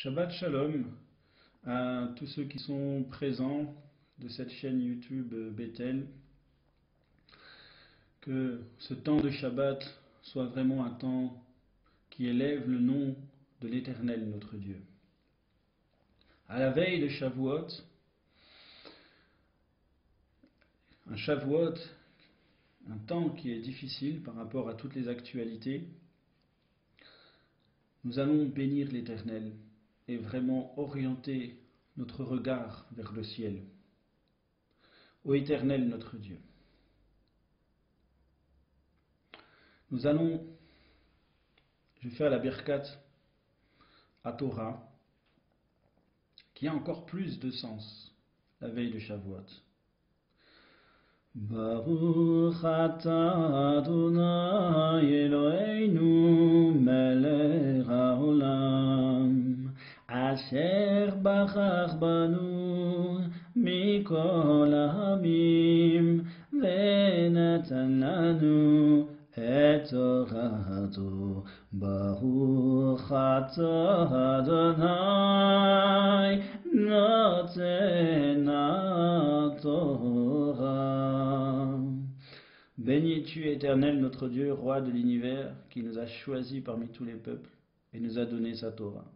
Shabbat Shalom à tous ceux qui sont présents de cette chaîne YouTube Bethel. Que ce temps de Shabbat soit vraiment un temps qui élève le nom de l'Éternel notre Dieu. À la veille de Shavuot, un Shavuot, un temps qui est difficile par rapport à toutes les actualités, nous allons bénir l'Éternel et vraiment orienter notre regard vers le ciel. Ô Éternel notre Dieu, je vais faire la Birkat à Torah, qui a encore plus de sens la veille de Shavuot. Baruch atah Adonai Eloheinu melech haolam asher bachar banu mikol העמים ונתן לנו את תורתו. ברוך אתה אדוני נותן התורה. Béni es-tu, Éternel, notre Dieu, roi de l'univers, qui nous a choisis parmi tous les peuples et nous a donné sa Torah.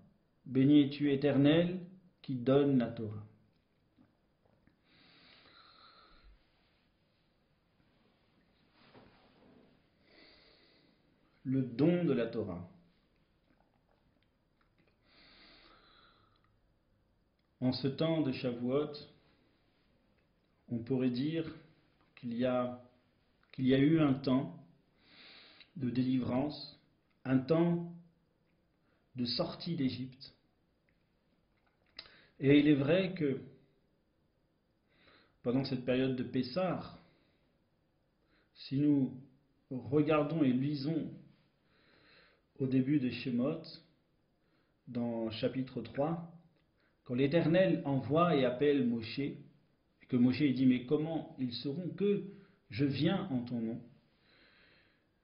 Béni es-tu, Éternel, qui donne la Torah. Le don de la Torah. En ce temps de Shavuot, on pourrait dire qu'il y a eu un temps de délivrance, un temps de sortie d'Égypte. Et il est vrai que pendant cette période de Pessah, si nous regardons et lisons au début de Shemot, dans chapitre 3, quand l'Éternel envoie et appelle Moshe, et que Moshe dit « Mais comment ils sauront que je viens en ton nom ?»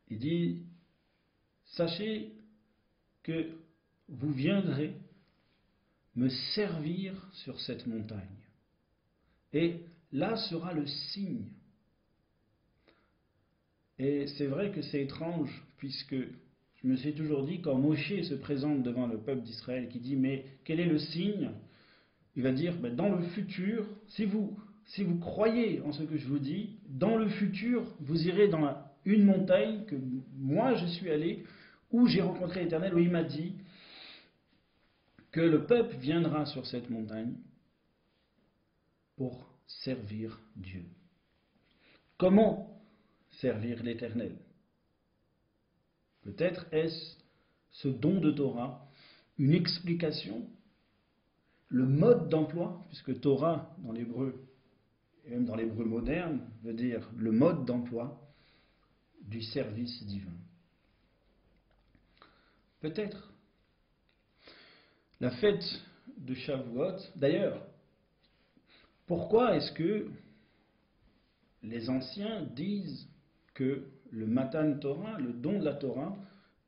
Il dit « Sachez que vous viendrez me servir sur cette montagne. Et là sera le signe. » Et c'est vrai que c'est étrange, puisque je me suis toujours dit, quand Moshe se présente devant le peuple d'Israël, qui dit « Mais quel est le signe ?» Il va dire « Dans le futur, si vous croyez en ce que je vous dis, dans le futur, vous irez dans une montagne que moi je suis allé, où j'ai rencontré l'Éternel, où il m'a dit que le peuple viendra sur cette montagne pour servir Dieu. » Comment servir l'Éternel? Peut-être est-ce ce don de Torah une explication, le mode d'emploi, puisque Torah dans l'hébreu, et même dans l'hébreu moderne, veut dire le mode d'emploi du service divin. Peut-être. La fête de Shavuot, d'ailleurs, pourquoi est-ce que les anciens disent que le Matan Torah, le don de la Torah,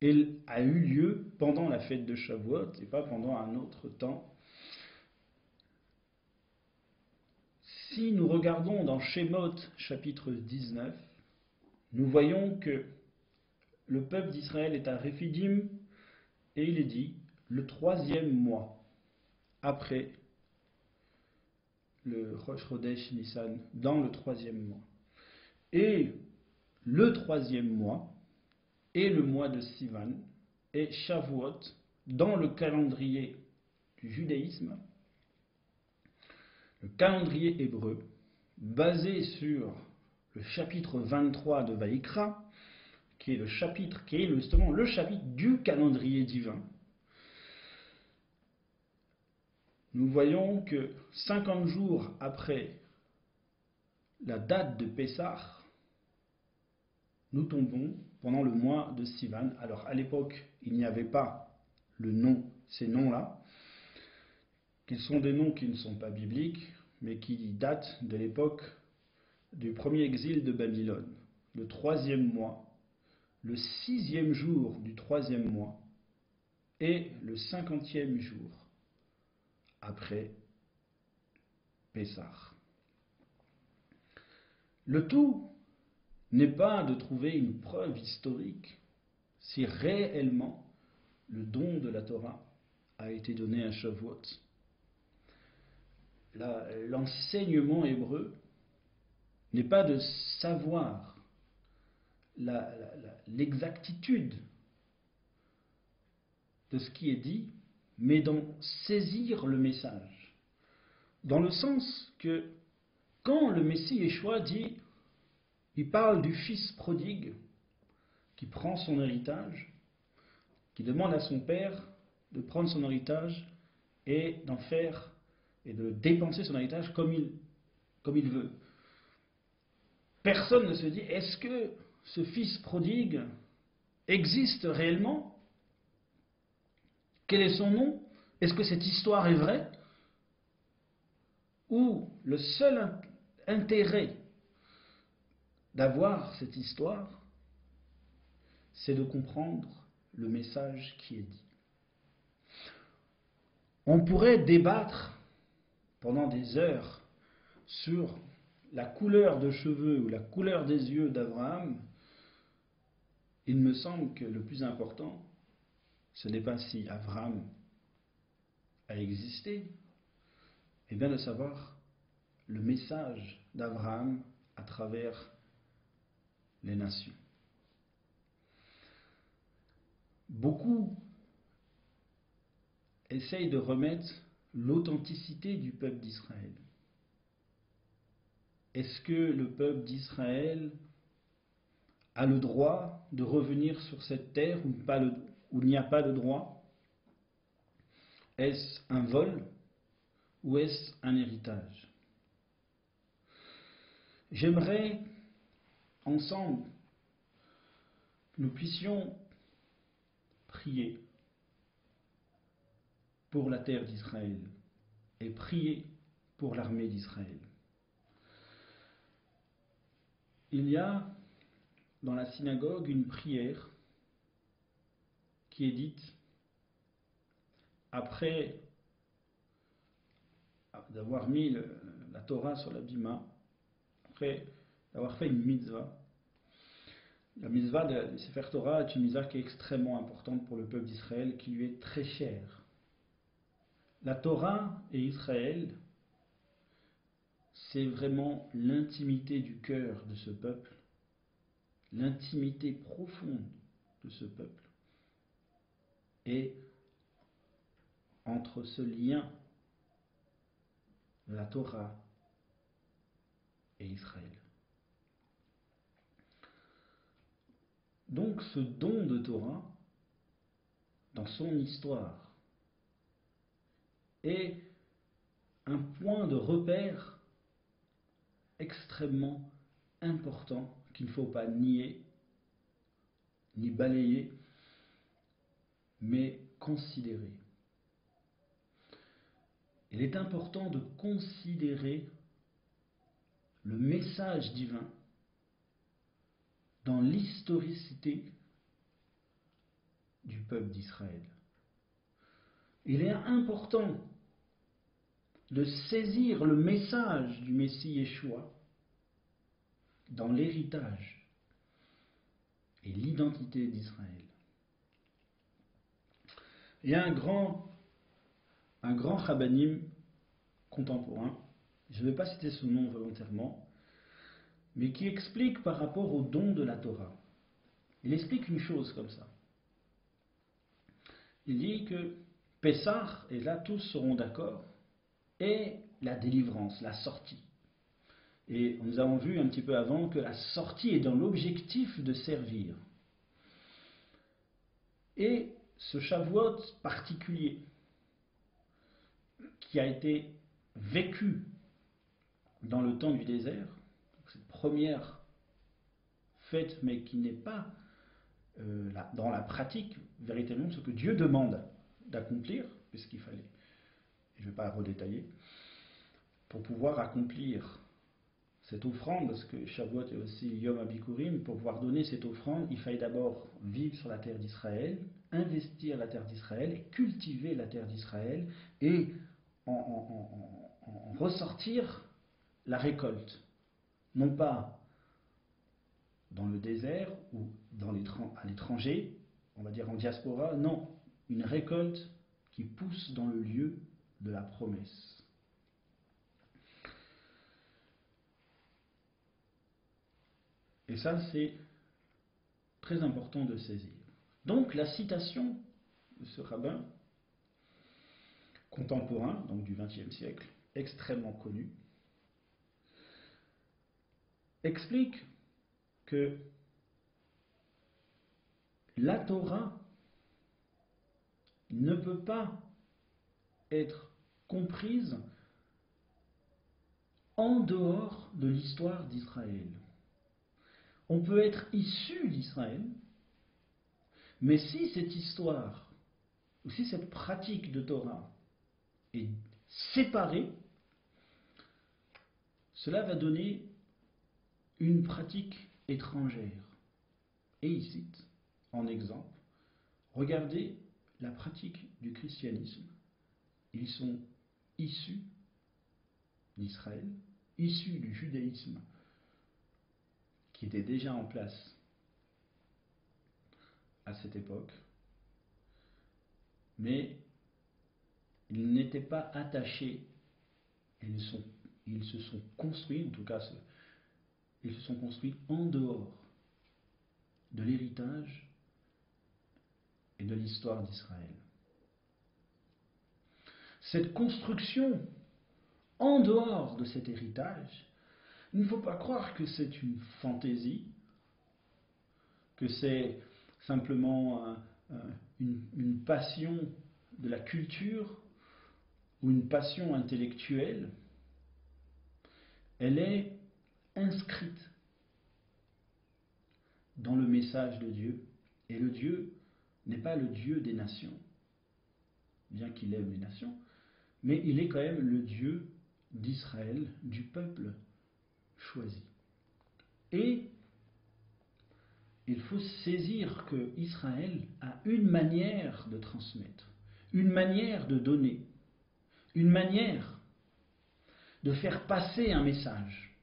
a eu lieu pendant la fête de Shavuot et pas pendant un autre temps? Si nous regardons dans Shemot chapitre 19, nous voyons que le peuple d'Israël est à Rephidim et il est dit le 3e mois après le Rosh Chodesh Nissan, dans le 3e mois. Et le 3e mois est le mois de Sivan et Shavuot dans le calendrier du judaïsme, le calendrier hébreu, basé sur le chapitre 23 de Vaïkra, qui est justement le chapitre du calendrier divin. Nous voyons que 50 jours après la date de Pessah, nous tombons pendant le mois de Sivan. Alors à l'époque, il n'y avait pas ces noms-là, qui sont des noms qui ne sont pas bibliques, mais qui datent de l'époque du premier exil de Babylone. Le 3e mois, le 6e jour du 3e mois et le 50e jour après Pessah. Le tout n'est pas de trouver une preuve historique si réellement le don de la Torah a été donné à Shavuot. L'enseignement hébreu n'est pas de savoir l'exactitude de ce qui est dit, mais d'en saisir le message. Dans le sens que quand le Messie Yeshua dit, il parle du fils prodigue qui prend son héritage, qui demande à son père de prendre son héritage et d'en faire et de dépenser son héritage comme il veut. Personne ne se dit, est-ce que ce fils prodigue existe réellement? Quel est son nom? Est-ce que cette histoire est vraie? Ou le seul intérêt d'avoir cette histoire, c'est de comprendre le message qui est dit. On pourrait débattre pendant des heures sur la couleur de cheveux ou la couleur des yeux d'Abraham. Il me semble que le plus important, ce n'est pas si Abraham a existé, mais bien de savoir le message d'Abraham à travers les nations. Beaucoup essayent de remettre l'authenticité du peuple d'Israël. Est-ce que le peuple d'Israël a le droit de revenir sur cette terre où il n'y a pas de droit? Est-ce un vol ou est-ce un héritage? J'aimerais ensemble que nous puissions prier pour la terre d'Israël et prier pour l'armée d'Israël. Il y a dans la synagogue une prière qui est dite après d'avoir mis la Torah sur la bima, après d'avoir fait une mitzvah. La mitzvah de Sefer Torah est une mitzvah qui est extrêmement importante pour le peuple d'Israël, qui lui est très chère. La Torah et Israël, c'est vraiment l'intimité du cœur de ce peuple, l'intimité profonde de ce peuple. Et entre ce lien de la Torah et Israël. Donc ce don de Torah, dans son histoire, est un point de repère extrêmement important qu'il ne faut pas nier, ni balayer, mais considérer. Il est important de considérer le message divin dans l'historicité du peuple d'Israël. Il est important de saisir le message du Messie Yeshua dans l'héritage et l'identité d'Israël. Il y a un grand rabbanim contemporain, je ne vais pas citer son nom volontairement, mais qui explique par rapport au don de la Torah. Il explique une chose comme ça. Il dit que Pessah, et là tous seront d'accord, est la délivrance, la sortie. Et nous avons vu un petit peu avant que la sortie est dans l'objectif de servir. Et ce Shavuot particulier, qui a été vécu dans le temps du désert, cette première fête, mais qui n'est pas dans la pratique véritablement ce que Dieu demande d'accomplir, puisqu'il fallait, je ne vais pas redétailler, pour pouvoir accomplir cette offrande, parce que Shavuot est aussi Yom HaBikurim, pour pouvoir donner cette offrande, il fallait d'abord vivre sur la terre d'Israël, investir la terre d'Israël et cultiver la terre d'Israël, et en ressortir la récolte. Non pas dans le désert ou à l'étranger, on va dire en diaspora, non, une récolte qui pousse dans le lieu de la promesse. Et ça, c'est très important de saisir. Donc, la citation de ce rabbin contemporain, donc du XXe siècle, extrêmement connu, explique que la Torah ne peut pas être comprise en dehors de l'histoire d'Israël. On peut être issu d'Israël, mais si cette histoire, ou si cette pratique de Torah est séparée, cela va donner une pratique étrangère. Et ici, en exemple, regardez la pratique du christianisme. Ils sont issus d'Israël, issus du judaïsme qui était déjà en place à cette époque, mais ils n'étaient pas attachés, ils se sont construits, en tout cas, ils se sont construits en dehors de l'héritage et de l'histoire d'Israël. Cette construction en dehors de cet héritage, il ne faut pas croire que c'est une fantaisie, que c'est simplement une passion de la culture ou une passion intellectuelle. Elle est inscrite dans le message de Dieu. Et le Dieu n'est pas le Dieu des nations, bien qu'il aime les nations, mais il est quand même le Dieu d'Israël, du peuple choisi. Et il faut saisir que Israël a une manière de transmettre, une manière de donner, une manière de faire passer un message,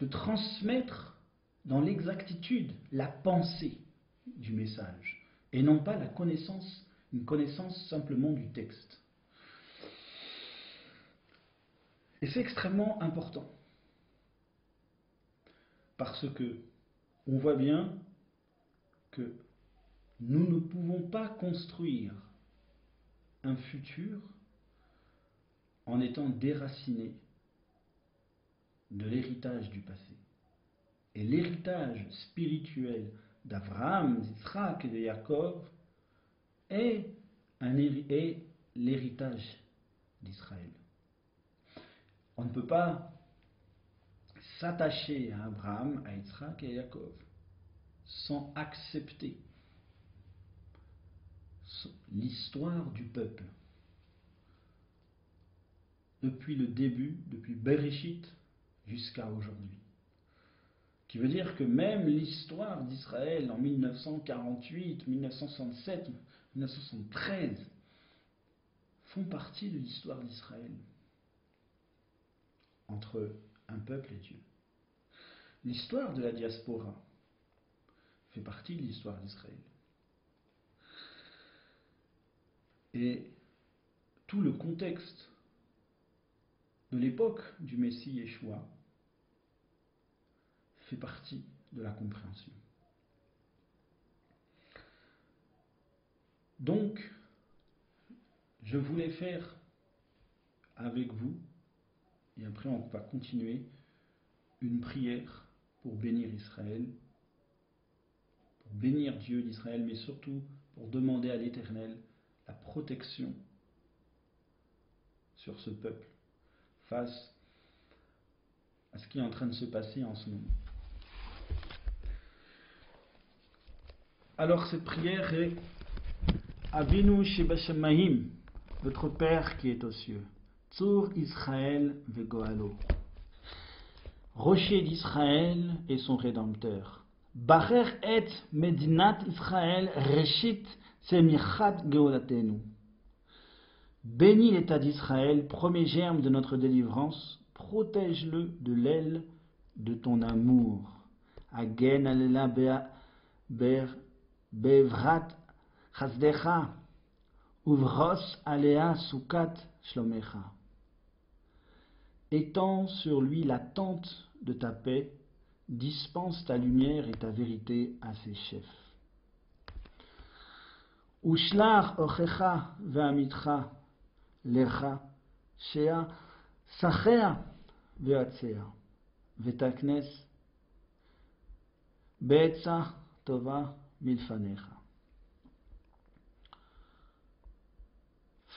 de transmettre dans l'exactitude la pensée du message, et non pas une connaissance simplement du texte. Et c'est extrêmement important, parce que on voit bien que nous ne pouvons pas construire un futur en étant déracinés de l'héritage du passé. Et l'héritage spirituel d'Abraham, d'Israël et de Jacob est l'héritage d'Israël. On ne peut pas s'attacher à Abraham, à Isaac et à Jacob sans accepter l'histoire du peuple. Depuis le début, depuis Bereshit jusqu'à aujourd'hui. Qui veut dire que même l'histoire d'Israël en 1948, 1967, 1973 font partie de l'histoire d'Israël entre un peuple et Dieu. L'histoire de la diaspora fait partie de l'histoire d'Israël. Et tout le contexte de l'époque du Messie Yeshua fait partie de la compréhension. Donc, je voulais faire avec vous, et après on va continuer, une prière pour bénir Israël, pour bénir Dieu d'Israël, mais surtout pour demander à l'Éternel la protection sur ce peuple face à ce qui est en train de se passer en ce moment. Alors cette prière est Avinu Shebashamayim, notre Père qui est aux cieux, Tzur Israël Vegoalo, rocher d'Israël et son Rédempteur, Barer et Medinat Israël Reshit Semichat Geolatenu. Bénis l'État d'Israël, premier germe de notre délivrance, protège-le de l'aile de ton amour. Agen alela bevrat chasdecha, uvros alea sukat shlomecha. Étends sur lui la tente de ta paix, dispense ta lumière et ta vérité à ses chefs. Ushlach ochecha ve'amitcha lecha shea sachea ve'atzea ve'taknes be'etza tova milfanecha.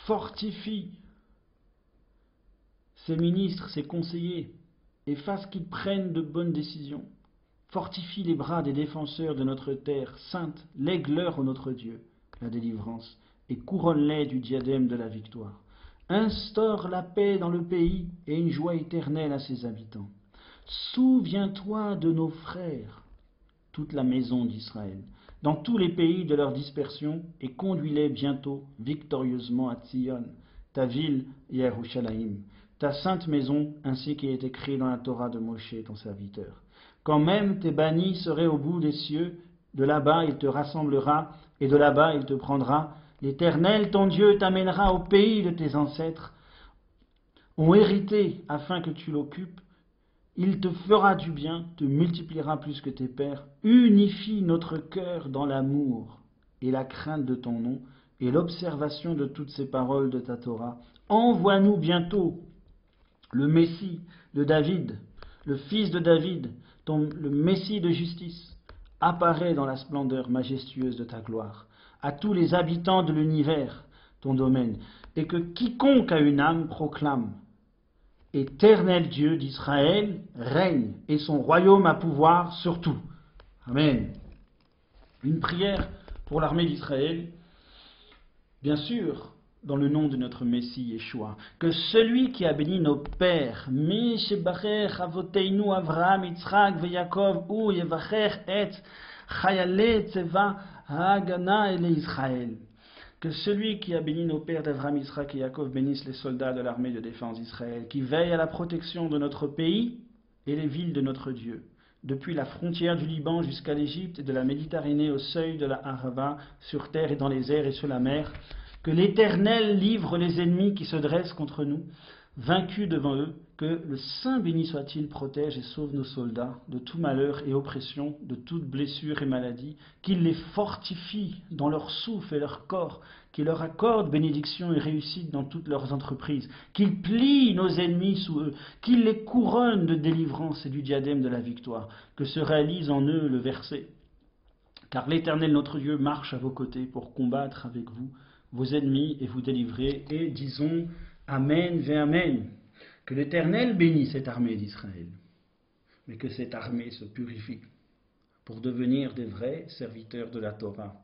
Fortifie ses ministres, ses conseillers, et fasse qu'ils prennent de bonnes décisions. Fortifie les bras des défenseurs de notre terre sainte, lègue-leur ô notre Dieu la délivrance, et couronne-les du diadème de la victoire. Instaure la paix dans le pays et une joie éternelle à ses habitants. Souviens-toi de nos frères, toute la maison d'Israël, dans tous les pays de leur dispersion, et conduis-les bientôt victorieusement à Tzion, ta ville Yerushalayim, ta sainte maison, ainsi qu'il est écrit dans la Torah de Moshe, ton serviteur. Quand même tes bannis seraient au bout des cieux, de là-bas il te rassemblera, et de là-bas il te prendra. L'Éternel, ton Dieu, t'amènera au pays de tes ancêtres, ont hérité afin que tu l'occupes. Il te fera du bien, te multipliera plus que tes pères. Unifie notre cœur dans l'amour et la crainte de ton nom, et l'observation de toutes ces paroles de ta Torah. Envoie-nous bientôt le Messie de David, le fils de David, le Messie de justice, apparaît dans la splendeur majestueuse de ta gloire, à tous les habitants de l'univers, ton domaine, et que quiconque a une âme proclame: Éternel Dieu d'Israël règne, et son royaume a pouvoir sur tout. Amen. Une prière pour l'armée d'Israël, bien sûr, dans le nom de notre Messie Yeshua, que celui qui a béni nos pères, Mi shebacher avoteinu Avraham, Yitzhak ve Yaakov, ou yevacher et chayale tzeva hagana ele Israël. Que celui qui a béni nos pères d'Avraham, Yitzhak et Yaakov bénisse les soldats de l'armée de défense d'Israël, qui veillent à la protection de notre pays et les villes de notre Dieu, depuis la frontière du Liban jusqu'à l'Égypte et de la Méditerranée au seuil de la Arava, sur terre et dans les airs et sur la mer. Que l'Éternel livre les ennemis qui se dressent contre nous, vaincus devant eux. Que le Saint béni soit-il protège et sauve nos soldats de tout malheur et oppression, de toute blessure et maladie. Qu'il les fortifie dans leur souffle et leur corps. Qu'il leur accorde bénédiction et réussite dans toutes leurs entreprises. Qu'il plie nos ennemis sous eux. Qu'il les couronne de délivrance et du diadème de la victoire. Que se réalise en eux le verset: car l'Éternel notre Dieu marche à vos côtés pour combattre avec vous vos ennemis et vous délivrer. Et disons Amen ve Amen. Que l'Éternel bénisse cette armée d'Israël, mais que cette armée se purifie pour devenir des vrais serviteurs de la Torah.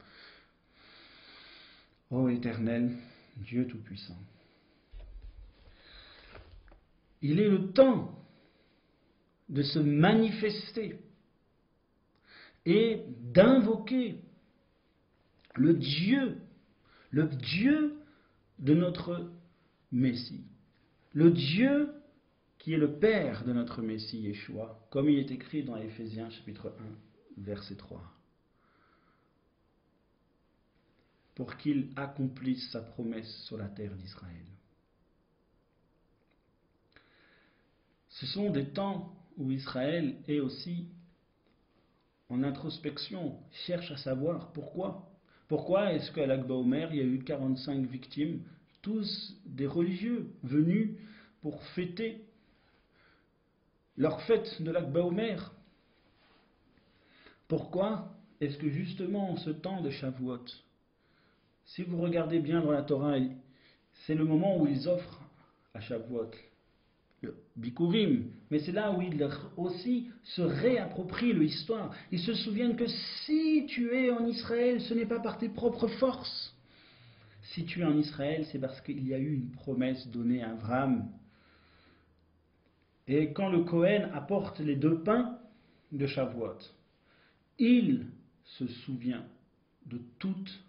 Ô Éternel, Dieu Tout-Puissant, il est le temps de se manifester et d'invoquer le Dieu de notre Messie, le Dieu qui est le Père de notre Messie Yeshua, comme il est écrit dans Éphésiens chapitre 1, verset 3, pour qu'il accomplisse sa promesse sur la terre d'Israël. Ce sont des temps où Israël est aussi en introspection, cherche à savoir pourquoi. Pourquoi est-ce qu'à l'Akba Omer, il y a eu 45 victimes, tous des religieux venus pour fêter leur fête de l'Akba Omer? Pourquoi est-ce que justement en ce temps de Shavuot, si vous regardez bien dans la Torah, c'est le moment où ils offrent à Shavuot le Bikurim, mais c'est là où ils aussi se réapproprient l'histoire. Ils se souviennent que si tu es en Israël, ce n'est pas par tes propres forces. Si tu es en Israël, c'est parce qu'il y a eu une promesse donnée à Abraham. Et quand le Kohen apporte les 2 pains de Shavuot, il se souvient de toute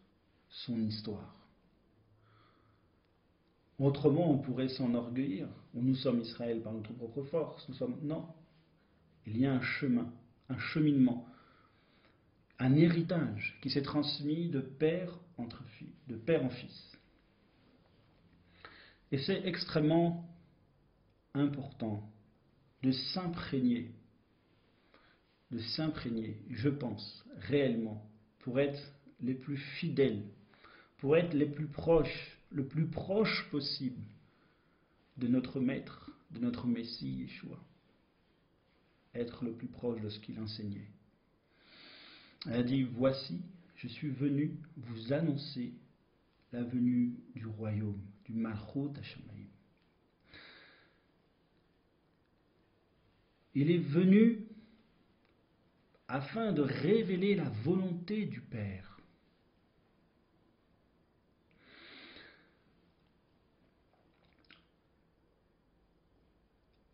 son histoire. Autrement, on pourrait s'enorgueillir. Nous sommes Israël par notre propre force. Non. Il y a un chemin, un cheminement, un héritage qui s'est transmis de père en fils. Et c'est extrêmement important de s'imprégner, je pense, réellement, pour être les plus fidèles, pour être les plus proches, le plus proche possible de notre Maître, de notre Messie Yeshua. Être le plus proche de ce qu'il enseignait. Elle a dit, voici, je suis venu vous annoncer la venue du royaume, du Malchut Hashamayim. Il est venu afin de révéler la volonté du Père.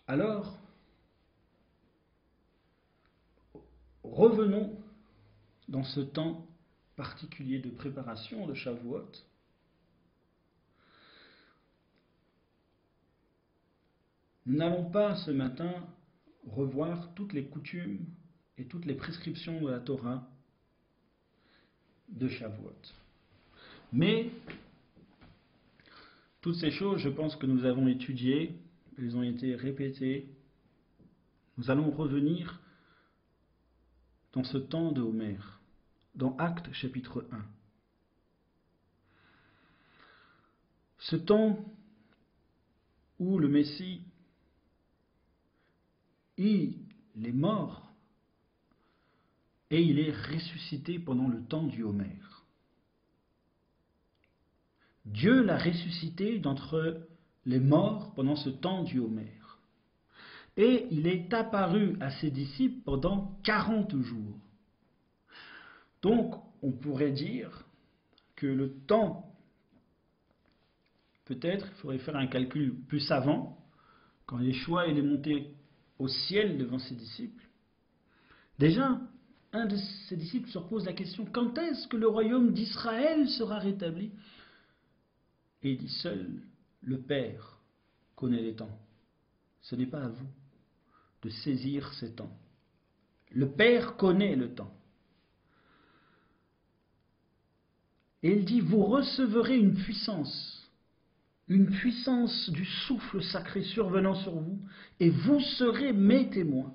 Alors, revenons dans ce temps particulier de préparation de Shavuot. Nous n'allons pas ce matin revoir toutes les coutumes et toutes les prescriptions de la Torah de Shavuot. Mais toutes ces choses, je pense que nous avons étudiées, elles ont été répétées. Nous allons revenir dans ce temps de Homer, dans Actes chapitre 1. Ce temps où le Messie, il est mort et il est ressuscité pendant le temps du Homer. Dieu l'a ressuscité d'entre les morts pendant ce temps du Homer. Et il est apparu à ses disciples pendant 40 jours. Donc, on pourrait dire que le temps, peut-être, il faudrait faire un calcul plus savant, quand Yeshua est monté au ciel devant ses disciples. Déjà, un de ses disciples se pose la question, quand est-ce que le royaume d'Israël sera rétabli? Et il dit, seul le Père connaît les temps. Ce n'est pas à vous de saisir ces temps. Le Père connaît le temps. Et il dit, vous recevrez une puissance du souffle sacré survenant sur vous, et vous serez mes témoins,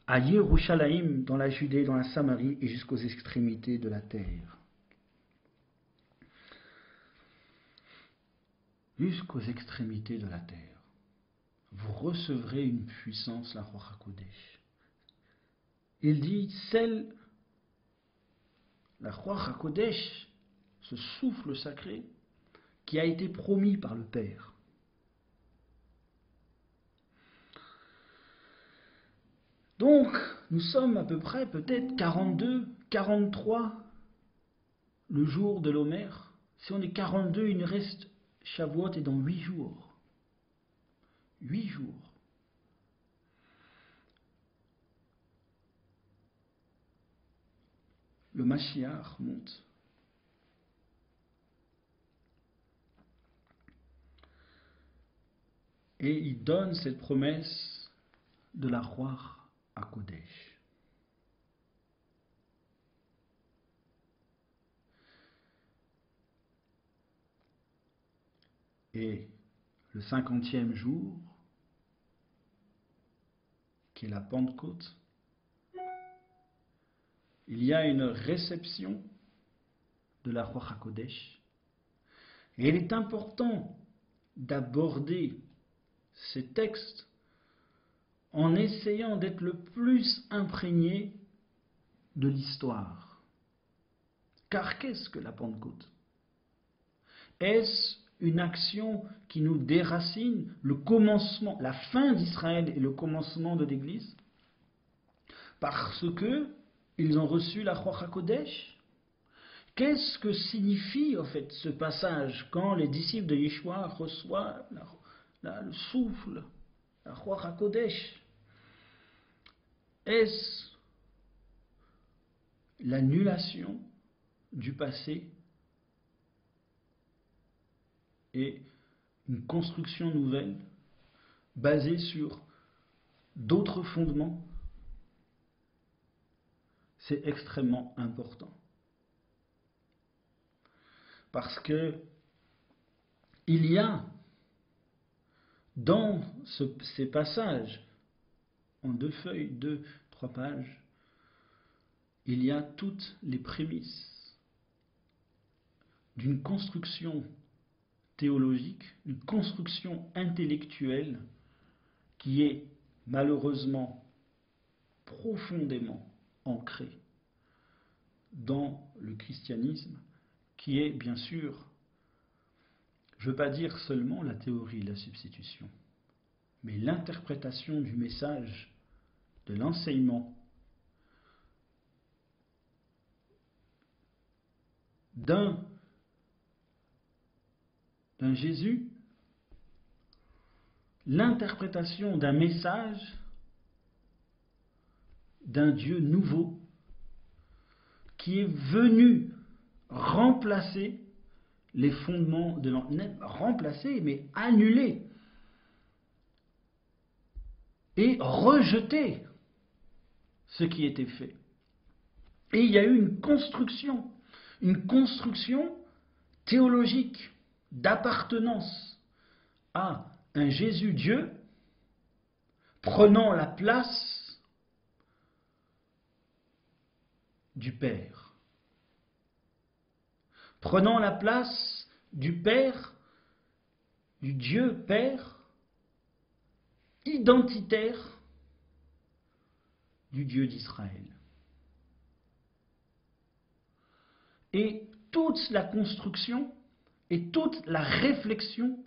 à Yerushalayim, dans la Judée, dans la Samarie, et jusqu'aux extrémités de la terre. Jusqu'aux extrémités de la terre. Vous recevrez une puissance, la Ruach HaKodesh. Il dit, la Ruach HaKodesh, ce souffle sacré, qui a été promis par le Père. Donc, nous sommes à peu près, peut-être 42, 43, le jour de l'Homer. Si on est 42, il nous reste Shavuot est dans 8 jours. 8 jours. Le Mashiach monte. Et il donne cette promesse de la Ruach HaKodesh. Et le 50e jour, qui est la Pentecôte, il y a une réception de la Ruach HaKodesh. Et il est important d'aborder ces textes en essayant d'être le plus imprégné de l'histoire. Car qu'est-ce que la Pentecôte? Est-ce une action qui nous déracine le commencement, la fin d'Israël et le commencement de l'Église? Parce que ils ont reçu la Ruach HaKodesh? Qu'est-ce que signifie en fait ce passage quand les disciples de Yeshua reçoivent le souffle, la Ruach HaKodesh? Est-ce l'annulation du passé et une construction nouvelle, basée sur d'autres fondements, c'est extrêmement important. Parce que il y a dans ces passages, en 2 feuilles, 2-3 pages, il y a toutes les prémices d'une construction théologique, une construction intellectuelle qui est malheureusement profondément ancrée dans le christianisme, qui est bien sûr, je ne veux pas dire seulement la théorie de la substitution, mais l'interprétation du message, de l'enseignement d'un Jésus, l'interprétation d'un message d'un Dieu nouveau qui est venu remplacer les fondements de remplacer, mais annuler et rejeter ce qui était fait. Et il y a eu une construction théologique d'appartenance à un Jésus Dieu prenant la place du Père. Prenant la place du Père, du Dieu Père, identitaire du Dieu d'Israël. Et toute la construction et toute la réflexion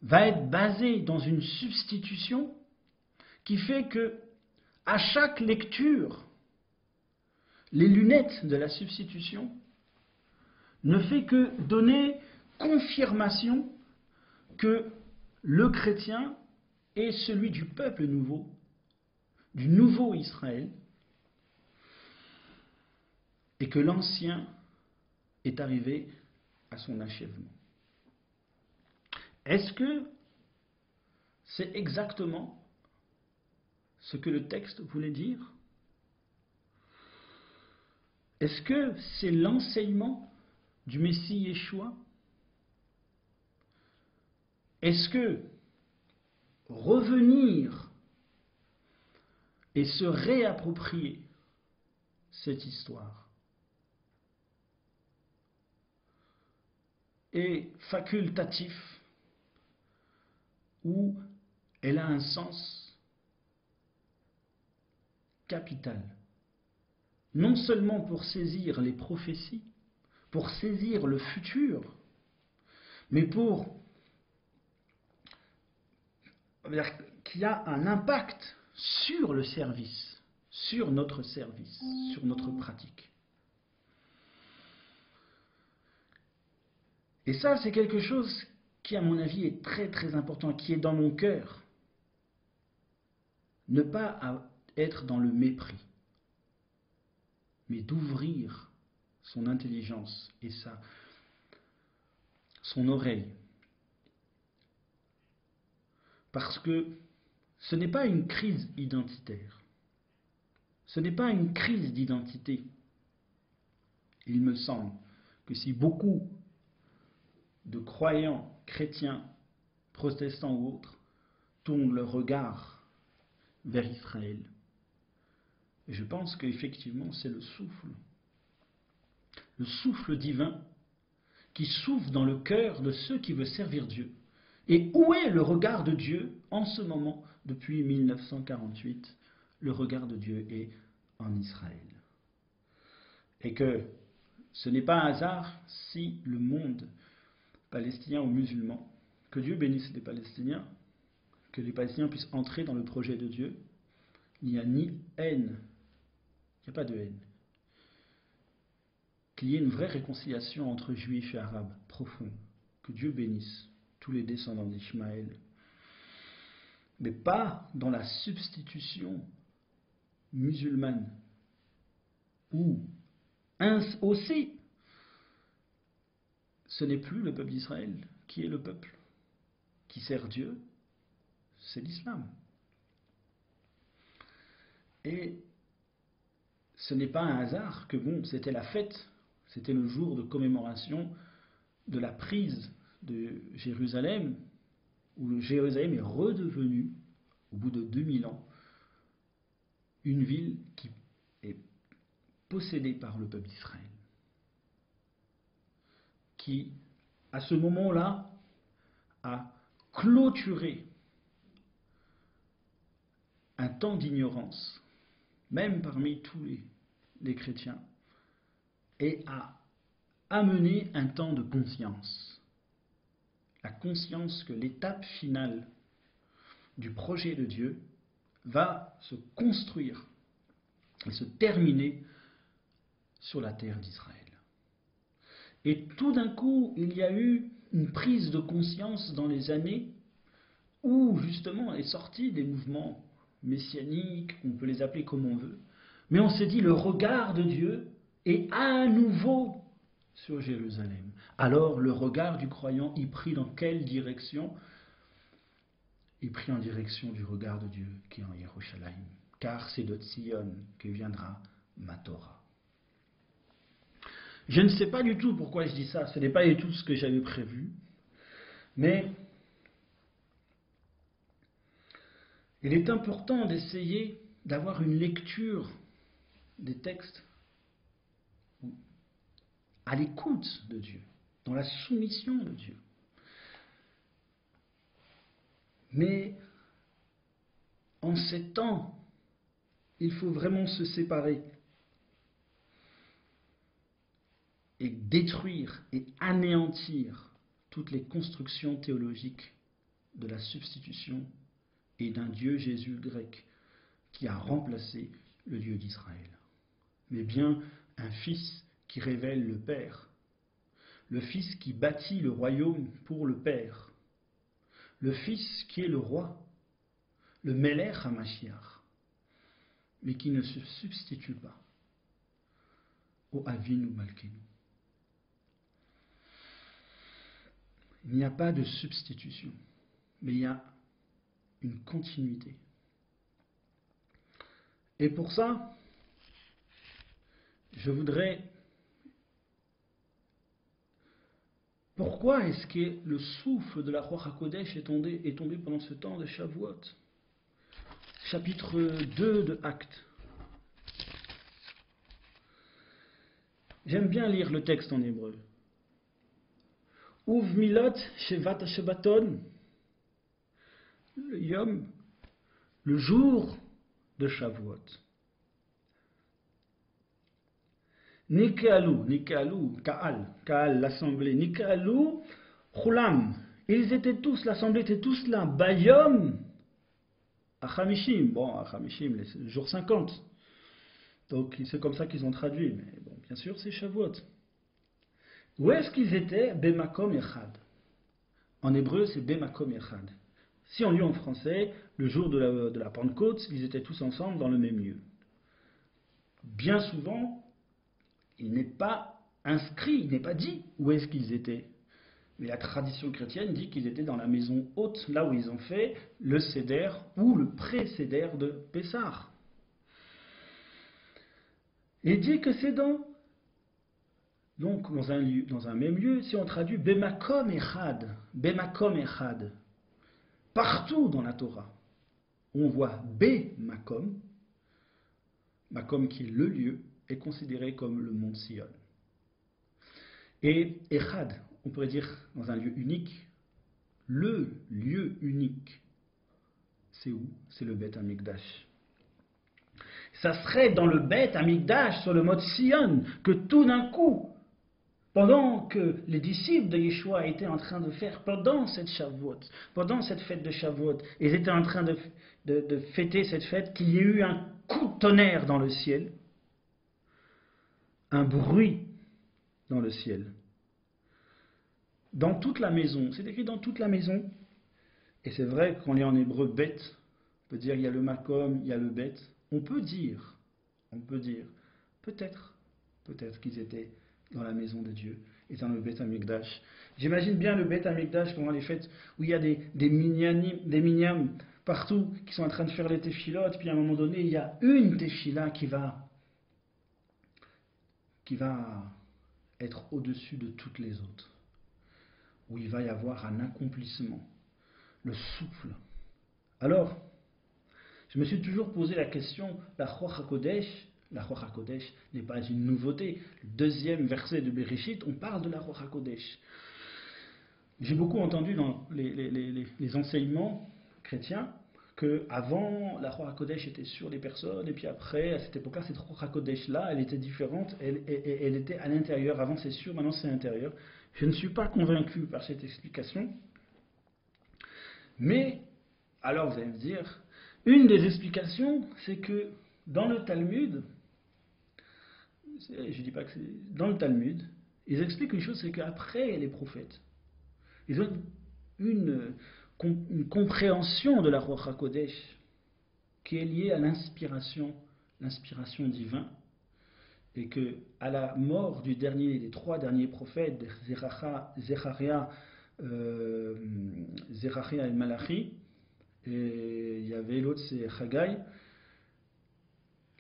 va être basée dans une substitution qui fait que, à chaque lecture, les lunettes de la substitution ne fait que donner confirmation que le chrétien est celui du peuple nouveau, du nouveau Israël, et que l'ancien est arrivé à son achèvement. Est-ce que c'est exactement ce que le texte voulait dire? Est-ce que c'est l'enseignement du Messie Yeshua? Est-ce que revenir et se réapproprier cette histoire est facultatif ou elle a un sens capital, non seulement pour saisir les prophéties, pour saisir le futur, mais qu'il y a un impact sur le service, sur notre service, sur notre pratique. Et ça, c'est quelque chose qui, à mon avis, est très très important, qui est dans mon cœur. Ne pas être dans le mépris, mais d'ouvrir son intelligence et son oreille. Parce que ce n'est pas une crise identitaire. Ce n'est pas une crise d'identité. Il me semble que si beaucoup de croyants chrétiens, protestants ou autres, tournent leur regard vers Israël, et je pense qu'effectivement c'est le souffle divin qui souffle dans le cœur de ceux qui veulent servir Dieu. Et où est le regard de Dieu en ce moment, depuis 1948? Le regard de Dieu est en Israël. Et que ce n'est pas un hasard si le monde palestinien ou musulman, que Dieu bénisse les Palestiniens, que les Palestiniens puissent entrer dans le projet de Dieu. Il n'y a ni haine, il n'y a pas de haine. Qu'il y ait une vraie réconciliation entre juifs et arabes, profonde. Que Dieu bénisse tous les descendants d'Ishmaël. Mais pas dans la substitution musulmane, où aussi ce n'est plus le peuple d'Israël qui est le peuple, qui sert Dieu, c'est l'islam. Et ce n'est pas un hasard que c'était la fête, c'était le jour de commémoration de la prise de Jérusalem, où Jérusalem est redevenue, au bout de 2000 ans, une ville qui est possédée par le peuple d'Israël, qui, à ce moment-là, a clôturé un temps d'ignorance, même parmi tous les chrétiens, et a amené un temps de conscience. La conscience que l'étape finale du projet de Dieu va se construire et se terminer sur la terre d'Israël. Et tout d'un coup, il y a eu une prise de conscience dans les années où justement est sorti des mouvements messianiques, on peut les appeler comme on veut, mais on s'est dit le regard de Dieu est à nouveau sur Jérusalem. Alors le regard du croyant y prit dans quelle direction? Il prit en direction du regard de Dieu qui est en Yerushalayim, car c'est de Tzion que viendra ma Torah. Je ne sais pas du tout pourquoi je dis ça, ce n'est pas du tout ce que j'avais prévu, mais il est important d'essayer d'avoir une lecture des textes à l'écoute de Dieu, dans la soumission de Dieu. Mais en ces temps, il faut vraiment se séparer et détruire et anéantir toutes les constructions théologiques de la substitution et d'un Dieu Jésus grec qui a remplacé le Dieu d'Israël. Mais bien un Fils qui révèle le Père, le Fils qui bâtit le royaume pour le Père, le Fils qui est le roi, le Melech HaMashiach, mais qui ne se substitue pas au Avinu Malkeinu. Il n'y a pas de substitution, mais il y a une continuité. Et pour ça, je voudrais... Pourquoi est-ce que le souffle de la Ruach HaKodesh est tombé pendant ce temps de Shavuot? Chapitre 2 de Actes. J'aime bien lire le texte en hébreu. Uv milot shevat Shabbaton, le Yom, le jour de Shavuot. Nikalu, Kaal, l'assemblée, Nikalu, Chulam, ils étaient tous, l'assemblée était tous là, Bayom, Achamishim, Achamishim, le jour 50. Donc c'est comme ça qu'ils ont traduit, mais bon, bien sûr c'est Shavuot. Où est-ce qu'ils étaient? Bemakom Echad. En hébreu, c'est Bemakom Echad. Si on lit en français, le jour de la Pentecôte, ils étaient tous ensemble dans le même lieu. Bien souvent, il n'est pas inscrit, il n'est pas dit où est-ce qu'ils étaient. Mais la tradition chrétienne dit qu'ils étaient dans la maison haute, là où ils ont fait le Seder ou le pré-Seder de Pessah. Et dit que c'est donc dans un même lieu, si on traduit Bemakom Echad, partout dans la Torah, on voit Bemakom, Makom qui est le lieu, est considéré comme le mont Sion. Et Echad, on pourrait dire dans un lieu unique, le lieu unique, c'est où? C'est le Beth Amikdash. Ça serait dans le Beth Amikdash, sur le mont Sion, que tout d'un coup, pendant que les disciples de Yeshua étaient en train de faire, pendant cette Shavuot, pendant cette fête de Shavuot, ils étaient en train de fêter cette fête, qu'il y ait eu un coup de tonnerre dans le ciel, un bruit dans le ciel. Dans toute la maison, c'est écrit dans toute la maison, et c'est vrai qu'on lit en hébreu bête, on peut dire il y a le makom, il y a le bête, on peut dire, peut-être qu'ils étaient dans la maison de Dieu. est dans le Beth Amikdash. J'imagine bien le Beth Amikdash pendant les fêtes où il y a des minyanim partout qui sont en train de faire les tefilot, puis à un moment donné, il y a une tefila qui va être au-dessus de toutes les autres, où il va y avoir un accomplissement, le souffle. Alors, je me suis toujours posé la question, la Ruach HaKodesh n'est pas une nouveauté. Le deuxième verset de Bereshit, on parle de la Ruach HaKodesh. J'ai beaucoup entendu dans les enseignements chrétiens que avant la Ruach HaKodesh était sur les personnes, et puis après, à cette époque-là, cette Ruach HaKodesh-là, elle était différente, elle était à l'intérieur. Avant c'est sûr, maintenant c'est à l'intérieur. Je ne suis pas convaincu par cette explication. Mais, alors vous allez me dire, une des explications, c'est que dans le Talmud, je dis pas que c'est dans le Talmud, ils expliquent une chose, c'est qu'après les prophètes, ils ont une compréhension de la Ruach HaKodesh qui est liée à l'inspiration divine, et que à la mort des trois derniers prophètes, Zecharia et Malachi, et il y avait l'autre, c'est Haggai,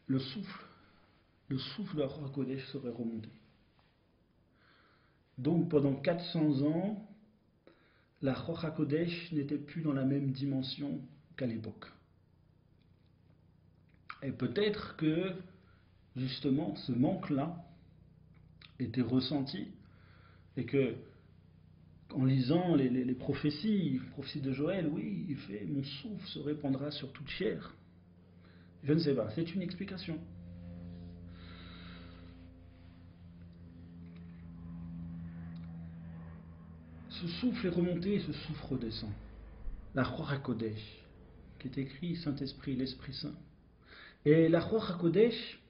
le souffle de la Ruach HaKodesh serait remonté. Donc pendant 400 ans, la Ruach HaKodesh n'était plus dans la même dimension qu'à l'époque. Et peut-être que, justement, ce manque-là était ressenti, et que, en lisant les prophéties de Joël, oui, il fait « mon souffle se répandra sur toute chair ». Je ne sais pas, c'est une explication. Ce souffle est remonté et ce souffle redescend. La Ruach HaKodesh, qui est écrit Saint-Esprit, l'Esprit Saint. Et la Ruach HaKodesh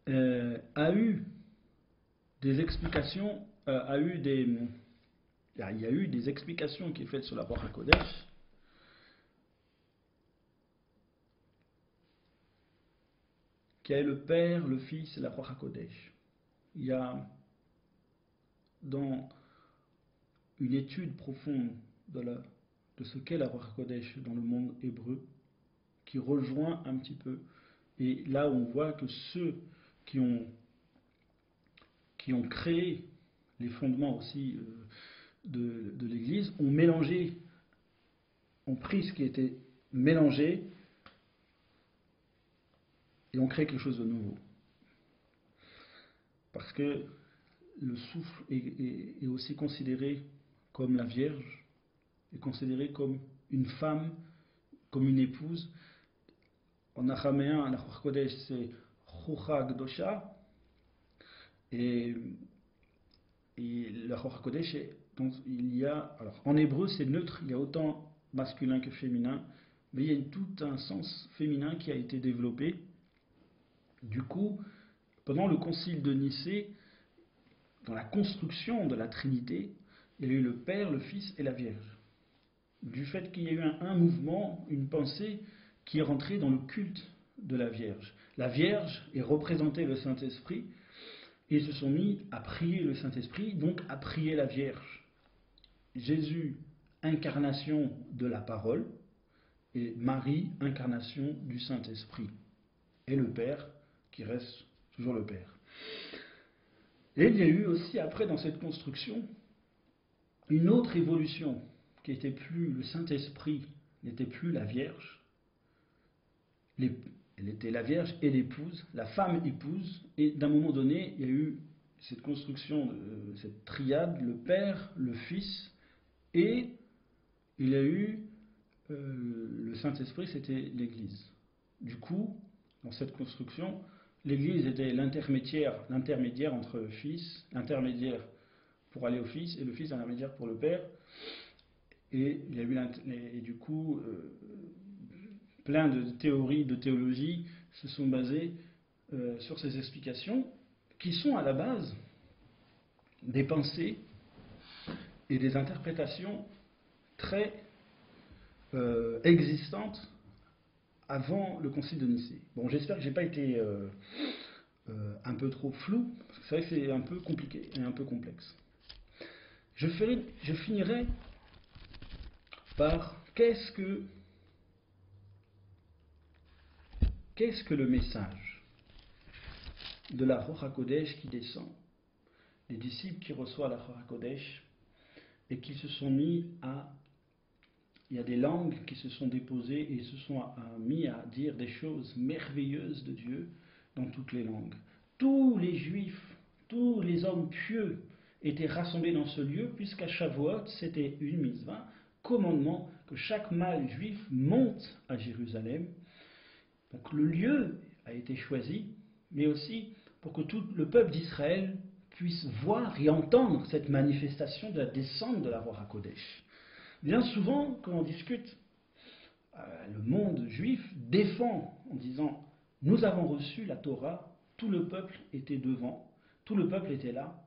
a eu des explications, il y a eu des explications qui sont faites sur la Ruach HaKodesh, qui est le Père, le Fils et la Ruach HaKodesh. Il y a dans une étude profonde de ce qu'est la Ruach HaKodesh dans le monde hébreu, qui rejoint un petit peu, et là on voit que ceux qui ont créé les fondements aussi de l'Église ont pris ce qui était mélangé et ont créé quelque chose de nouveau. Parce que le souffle est aussi considéré comme la Vierge, est considéré comme une femme, comme une épouse. En araméen, la Ruach HaKodesh, c'est Ruach Kdosha, et la Ruach HaKodesh, donc il y a, alors en hébreu c'est neutre, il y a autant masculin que féminin, mais il y a tout un sens féminin qui a été développé. Du coup, pendant le concile de Nicée, dans la construction de la Trinité, il y a eu le Père, le Fils et la Vierge. Du fait qu'il y a eu un mouvement, une pensée qui est rentrée dans le culte de la Vierge. La Vierge est représentée le Saint-Esprit, et ils se sont mis à prier le Saint-Esprit, donc à prier la Vierge. Jésus, incarnation de la parole, et Marie, incarnation du Saint-Esprit. Et le Père, qui reste toujours le Père. Et il y a eu aussi, après, dans cette construction, une autre évolution, qui était plus, le Saint-Esprit n'était plus la Vierge, elle était la Vierge et l'épouse, la femme épouse, et d'un moment donné, il y a eu cette construction, cette triade, le Père, le Fils, et il y a eu le Saint-Esprit, c'était l'Église. Du coup, dans cette construction, l'Église était l'intermédiaire entre le Fils, l'intermédiaire pour aller au Fils, et le Fils l'intermédiaire pour le Père. Et il y a eu du coup plein de théories, de théologie se sont basées sur ces explications qui sont à la base des pensées et des interprétations très existantes avant le Concile de Nicée. Bon, j'espère que j'ai pas été un peu trop flou, parce que c'est vrai que c'est un peu compliqué et un peu complexe. Je finirai par qu'est-ce que le message de la Ruach HaKodesh qui descend, les disciples qui reçoivent la Ruach HaKodesh et qui se sont mis à... Il y a des langues qui se sont déposées et se sont mis à dire des choses merveilleuses de Dieu dans toutes les langues. Tous les Juifs, tous les hommes pieux étaient rassemblés dans ce lieu, puisqu'à Shavuot, c'était une mitzvah, commandement que chaque mâle juif monte à Jérusalem. Donc le lieu a été choisi, mais aussi pour que tout le peuple d'Israël puisse voir et entendre cette manifestation de la descente de la Ruach HaKodesh. Bien souvent, quand on discute, le monde juif défend en disant « Nous avons reçu la Torah, tout le peuple était devant, tout le peuple était là,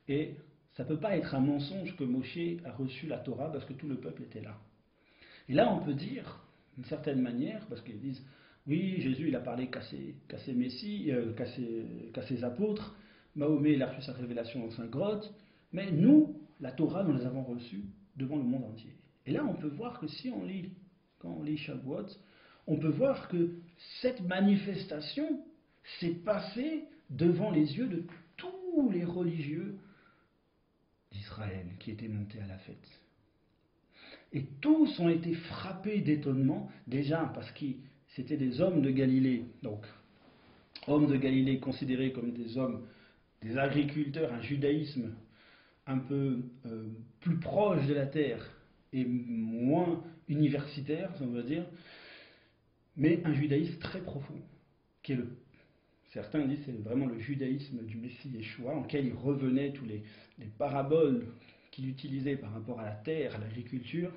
et ça ne peut pas être un mensonge que Moshe a reçu la Torah parce que tout le peuple était là. » Et là, on peut dire, d'une certaine manière, parce qu'ils disent « Oui, Jésus, il a parlé qu'à ses messies, qu'à ses apôtres, Mahomet, il a reçu sa révélation dans sa grotte, mais nous, la Torah, nous les avons reçue devant le monde entier. » Et là, on peut voir que si on lit, quand on lit Shavuot, on peut voir que cette manifestation s'est passée devant les yeux de tous les religieux d'Israël qui étaient montés à la fête. Et tous ont été frappés d'étonnement, déjà parce que c'était des hommes de Galilée, donc hommes de Galilée considérés comme des hommes, des agriculteurs, un judaïsme un peu plus proche de la terre et moins universitaire, on va dire, mais un judaïsme très profond, qui est certains disent c'est vraiment le judaïsme du Messie Yeshua, en lequel il revenait tous les paraboles qu'il utilisait par rapport à la terre, à l'agriculture.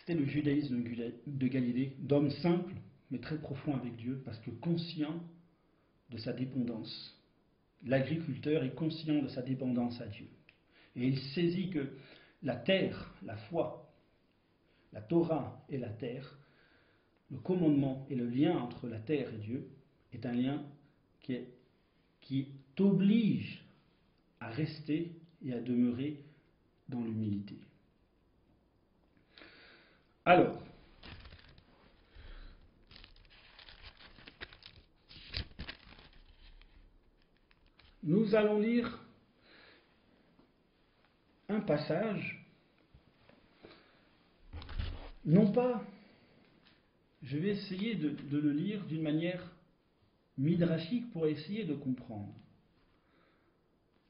C'était le judaïsme de Galilée, d'hommes simples, mais très profonds avec Dieu, parce que conscient de sa dépendance. L'agriculteur est conscient de sa dépendance à Dieu. Et il saisit que la terre, la foi, la Torah et la terre, le commandement et le lien entre la terre et Dieu est un lien qui t'oblige à rester et à demeurer dans l'humilité. Alors, nous allons lire un passage, non pas, je vais essayer de le lire d'une manière midrashique pour essayer de comprendre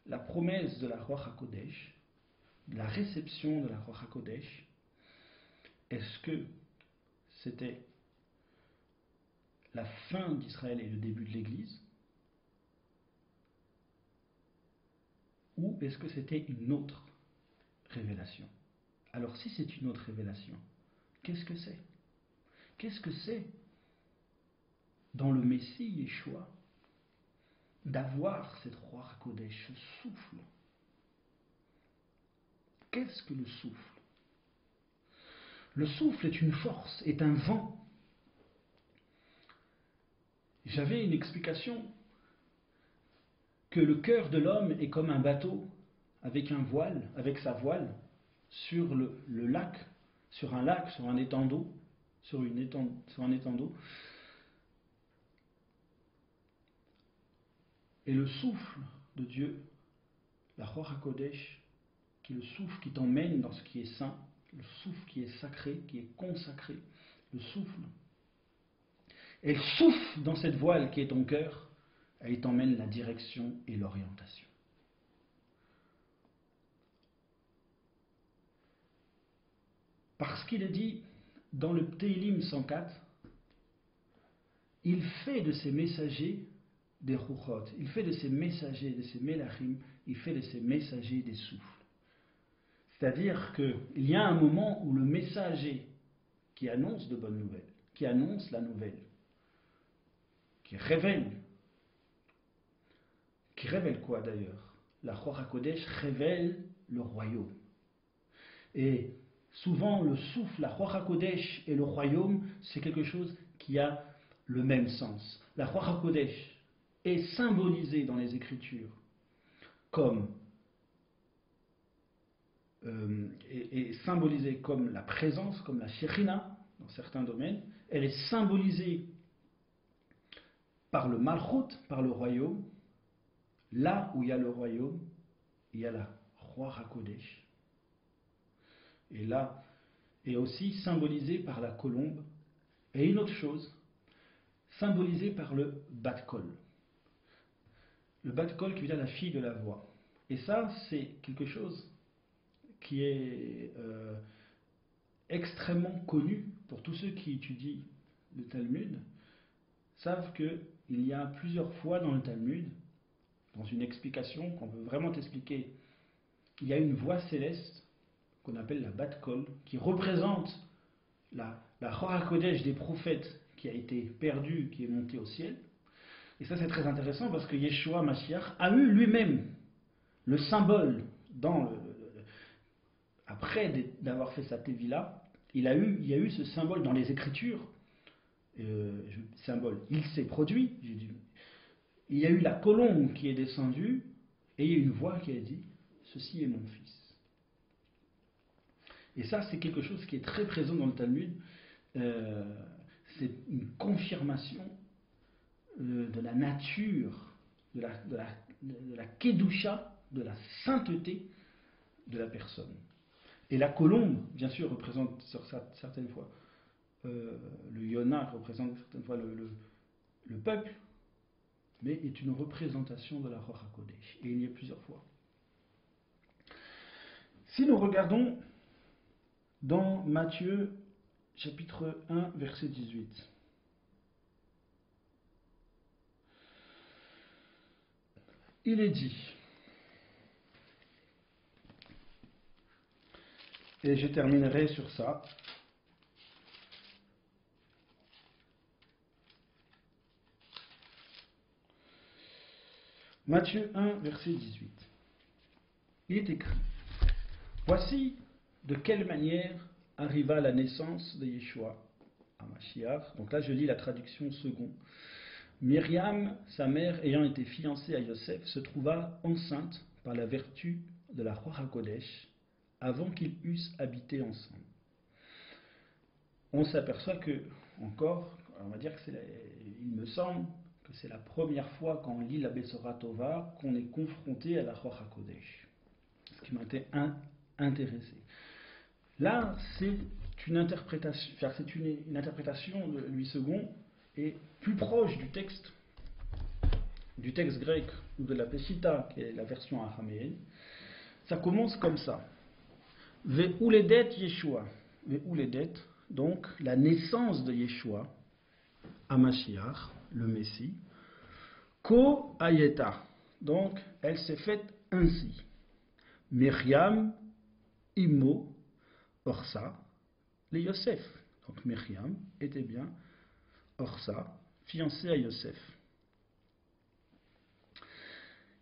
la promesse de la Ruach HaKodesh, de la réception de la Ruach HaKodesh. Est-ce que c'était la fin d'Israël et le début de l'Église? Ou est-ce que c'était une autre révélation? Alors si c'est une autre révélation, qu'est-ce que c'est? Qu'est-ce que c'est dans le Messie Yeshua d'avoir cette Ruach HaKodesh, ce souffle? Qu'est-ce que le souffle? Le souffle est une force, est un vent. J'avais une explication que le cœur de l'homme est comme un bateau avec un voile, avec sa voile, sur le lac, sur un lac, sur un étang d'eau, sur un étang d'eau. Et le souffle de Dieu, la Ruach HaKodesh, qui est le souffle qui t'emmène dans ce qui est saint, le souffle qui est sacré, qui est consacré, le souffle. Elle souffle dans cette voile qui est ton cœur, et il t'emmène la direction et l'orientation. Parce qu'il est dit dans le Télim 104, il fait de ses messagers des Ruchot, il fait de ses messagers, de ses Melachim, il fait de ses messagers des souffles. C'est-à-dire qu'il y a un moment où le messager qui annonce de bonnes nouvelles, qui annonce la nouvelle, qui révèle quoi d'ailleurs? La Ruach HaKodesh révèle le royaume. Et souvent le souffle, la Ruach HaKodesh et le royaume, c'est quelque chose qui a le même sens. La Ruach HaKodesh, est symbolisé dans les Écritures comme est symbolisée comme la présence, comme la Shekhinah dans certains domaines, elle est symbolisée par le Malchut, par le royaume. Là où il y a le royaume, il y a la Roi HaKodesh. Et là, est aussi symbolisée par la colombe. Et une autre chose, symbolisée par le Bat-Kol. Le Bat-Kol qui veut dire la fille de la voix. Et ça, c'est quelque chose qui est extrêmement connu pour tous ceux qui étudient le Talmud, savent qu'il y a plusieurs fois dans le Talmud, dans une explication qu'on veut vraiment t'expliquer, il y a une voix céleste qu'on appelle la Bat-Kol, qui représente la Roi HaKodesh des prophètes qui a été perdue, qui est montée au ciel. Et ça c'est très intéressant parce que Yeshua Mashiach a eu lui-même le symbole après d'avoir fait sa Tevila, il y a eu ce symbole dans les Écritures. Symbole, il s'est produit. Il y a eu la colombe qui est descendue et il y a une voix qui a dit ceci est mon fils. Et ça c'est quelque chose qui est très présent dans le Talmud. C'est une confirmation de la nature, de la kedusha, de la sainteté de la personne. Et la colombe, bien sûr, représente certaines fois le Yonah, représente certaines fois le peuple, mais est une représentation de la Roi HaKodesh. Et il y a plusieurs fois. Si nous regardons dans Matthieu chapitre 1, verset 18. Il est dit, et je terminerai sur ça, Matthieu 1, verset 18. Il est écrit, voici de quelle manière arriva la naissance de Yeshua à Mashiach. Donc là je lis la traduction seconde. Myriam, sa mère, ayant été fiancée à Yosef, se trouva enceinte par la vertu de la Roi HaKodesh avant qu'ils eussent habité ensemble. On s'aperçoit que, encore, on va dire que il me semble que c'est la première fois quand on lit la Bessora Tova qu'on est confronté à la Roi HaKodesh. Ce qui m'a été intéressé. Là, c'est une interprétation, une interprétation de Louis II est plus proche du texte grec ou de la Peshitta, qui est la version araméenne. Ça commence comme ça. Ve'uledet Yeshua. Ve'uledet, donc la naissance de Yeshua à Mashiach, le Messie. Ko ayeta, donc elle s'est faite ainsi. Myriam, Imo, Orsa, les Yosef. Donc Myriam était bien Orsa, fiancée à Yosef.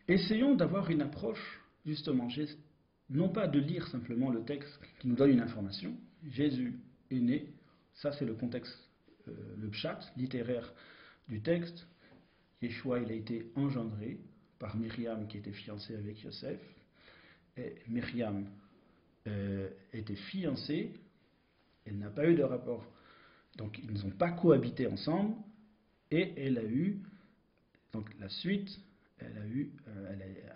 Essayons d'avoir une approche, justement, non pas de lire simplement le texte qui nous donne une information. Jésus est né, ça c'est le contexte, le pshat littéraire du texte. Yeshua, il a été engendré par Myriam qui était fiancée avec Yosef. Et Myriam était fiancée, elle n'a pas eu de rapport. Donc ils n'ont pas cohabité ensemble et elle a eu, donc la suite, elle a eu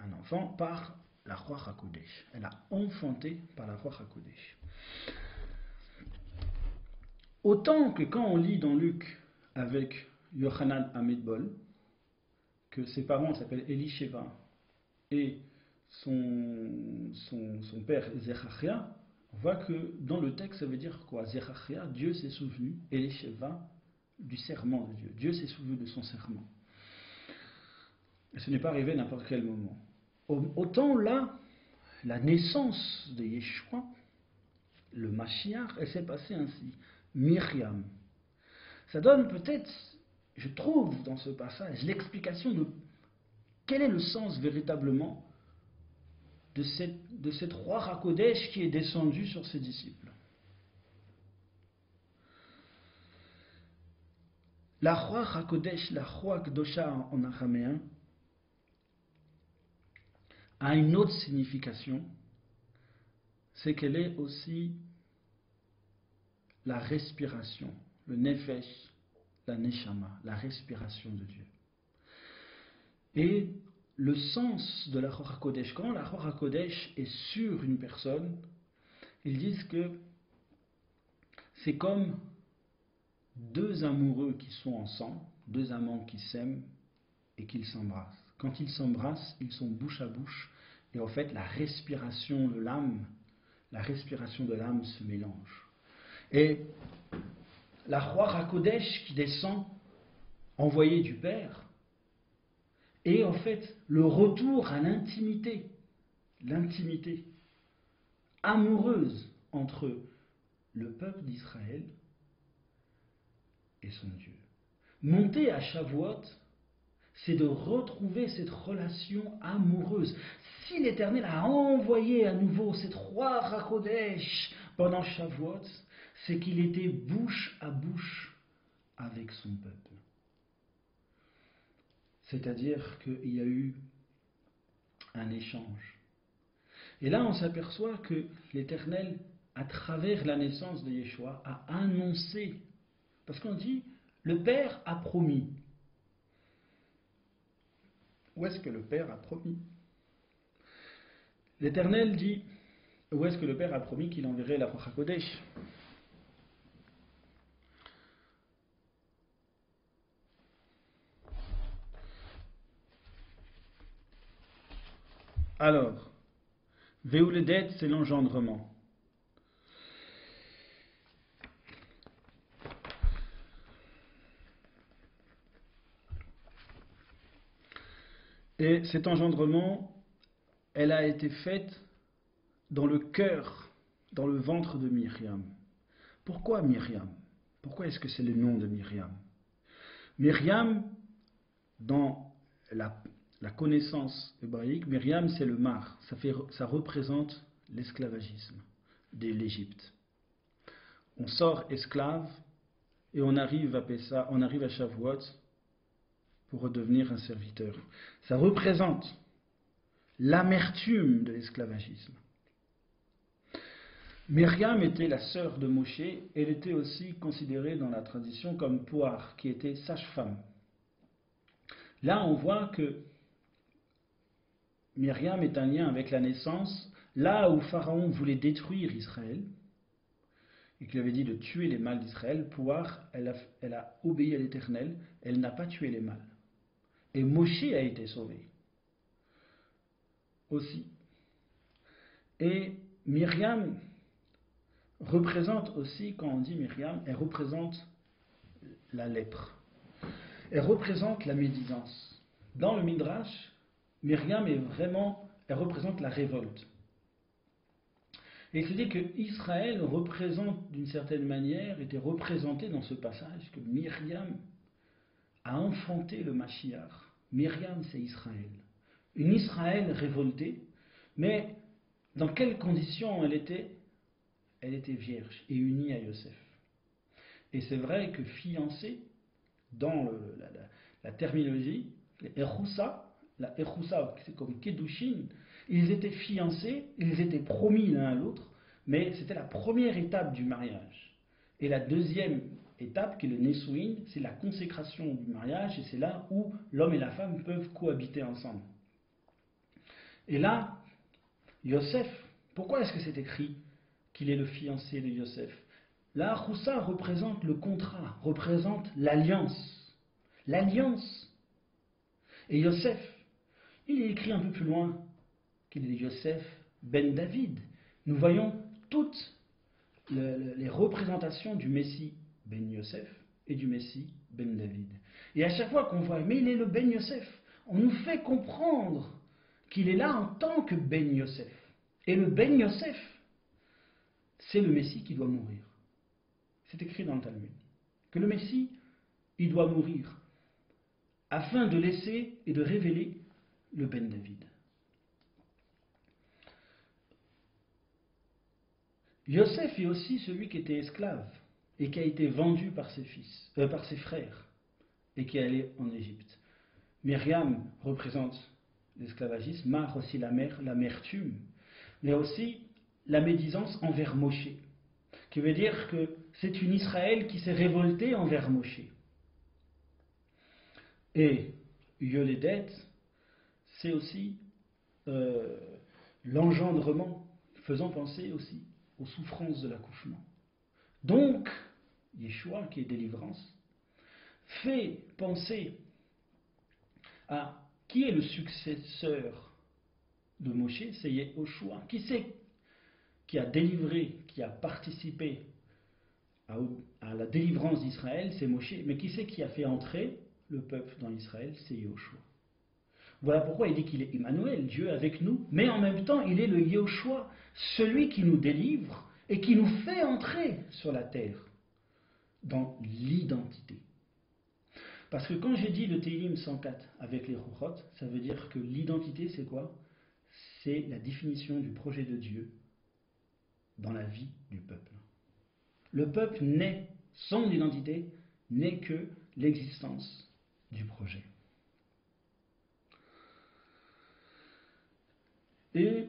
un enfant par la Roi HaKodesh. Elle a enfanté par la Roi HaKodesh. Autant que quand on lit dans Luc avec Yochanan Amidbol, que ses parents s'appellent Elisheva et son père Zechachia, on voit que dans le texte ça veut dire quoi? Zechachia, Dieu s'est souvenu, Elisheva, du serment de Dieu. Dieu s'est souvenu de son serment. Et ce n'est pas arrivé à n'importe quel moment. Autant là, la naissance de Yeshua, le Mashiach, elle s'est passée ainsi. Myriam. Ça donne peut-être, je trouve dans ce passage, l'explication de quel est le sens véritablement de cette Roi HaKodesh qui est descendu sur ses disciples. La Ruach HaKodesh, la Ruach Kedosha en araméen, a une autre signification, c'est qu'elle est aussi la respiration, le nefesh, la neshama, la respiration de Dieu. Et le sens de la Ruach HaKodesh, quand la Ruach HaKodesh est sur une personne, ils disent que c'est comme deux amoureux qui sont ensemble, deux amants qui s'aiment et qu'ils s'embrassent. Quand ils s'embrassent, ils sont bouche à bouche et en fait la respiration de l'âme se mélange. Et la Ruach HaKodesh qui descend, envoyée du Père, est en fait le retour à l'intimité amoureuse entre le peuple d'Israël et son Dieu. Monter à Shavuot, c'est de retrouver cette relation amoureuse. Si l'Éternel a envoyé à nouveau cette Ruach HaKodesh pendant Shavuot, c'est qu'il était bouche à bouche avec son peuple. C'est-à-dire qu'il y a eu un échange. Et là, on s'aperçoit que l'Éternel, à travers la naissance de Yeshua, a annoncé, parce qu'on dit, le Père a promis. Où est-ce que le Père a promis? L'Éternel dit, où est-ce que le Père a promis qu'il enverrait la Ruach HaKodesh? Alors, Veuledet, c'est l'engendrement. Et cet engendrement, elle a été faite dans le cœur, dans le ventre de Myriam. Pourquoi Myriam? Pourquoi est-ce que c'est le nom de Myriam? Myriam, dans la connaissance hébraïque, Myriam c'est le mar, ça représente l'esclavagisme de l'Égypte. On sort esclave et on arrive à Pessah, on arrive à Shavuot pour redevenir un serviteur. Ça représente l'amertume de l'esclavagisme. Myriam était la sœur de Moshe, elle était aussi considérée dans la tradition comme Poar, qui était sage-femme. Là, on voit que Myriam est un lien avec la naissance, là où Pharaon voulait détruire Israël, et qu'il avait dit de tuer les mâles d'Israël, Poar, elle a obéi à l'Éternel, elle n'a pas tué les mâles. Et Moshe a été sauvé aussi. Et Myriam représente aussi, quand on dit Myriam, elle représente la lèpre. Elle représente la médisance. Dans le Midrash, Myriam elle représente la révolte. Et il se dit que Israël représente, d'une certaine manière, était représenté dans ce passage, que Myriam a enfanté le Mashiach. Myriam, c'est Israël. Une Israël révoltée, mais dans quelles conditions elle était? Elle était vierge et unie à Yosef. Et c'est vrai que fiancée, dans la terminologie, la Eroussa, c'est comme Kedushin, ils étaient fiancés, ils étaient promis l'un à l'autre, mais c'était la première étape du mariage. Et la deuxième étape, qui est le Nesouin, c'est la consécration du mariage, et c'est là où l'homme et la femme peuvent cohabiter ensemble. Et là, Yosef, pourquoi est-ce que c'est écrit qu'il est le fiancé de Yosef? La Aroussa représente le contrat, représente l'alliance. L'alliance. Et Yosef, il est écrit un peu plus loin qu'il est Yosef ben David. Nous voyons toutes les représentations du Messie ben Yosef et du Messie ben David. Et à chaque fois qu'on voit, mais il est le ben Yosef, on nous fait comprendre qu'il est là en tant que ben Yosef. Et le ben Yosef, c'est le Messie qui doit mourir. C'est écrit dans le Talmud. Que le Messie, il doit mourir afin de laisser et de révéler le Ben David. Yosef est aussi celui qui était esclave et qui a été vendu par ses frères. et qui est allé en Égypte. Myriam représente l'esclavagisme, Mar aussi l'amertume, mais aussi la médisance envers Moshe, qui veut dire que c'est une Israël qui s'est révoltée envers Moshe. Et Yoledet, c'est aussi l'engendrement, faisant penser aussi aux souffrances de l'accouchement. Donc, Yeshua, qui est délivrance, fait penser à qui est le successeur de Moshe, c'est Yehoshua. Qui c'est qui a délivré, qui a participé à la délivrance d'Israël, c'est Moshe. Mais qui c'est qui a fait entrer le peuple dans Israël, c'est Yehoshua. Voilà pourquoi il dit qu'il est Emmanuel, Dieu avec nous, mais en même temps il est le Yehoshua, celui qui nous délivre et qui nous fait entrer sur la terre dans l'identité. Parce que quand j'ai dit le Tehillim 104 avec les Rouchot, ça veut dire que l'identité c'est quoi? C'est la définition du projet de Dieu dans la vie du peuple. Le peuple n'est, son identité n'est que l'existence du projet. Et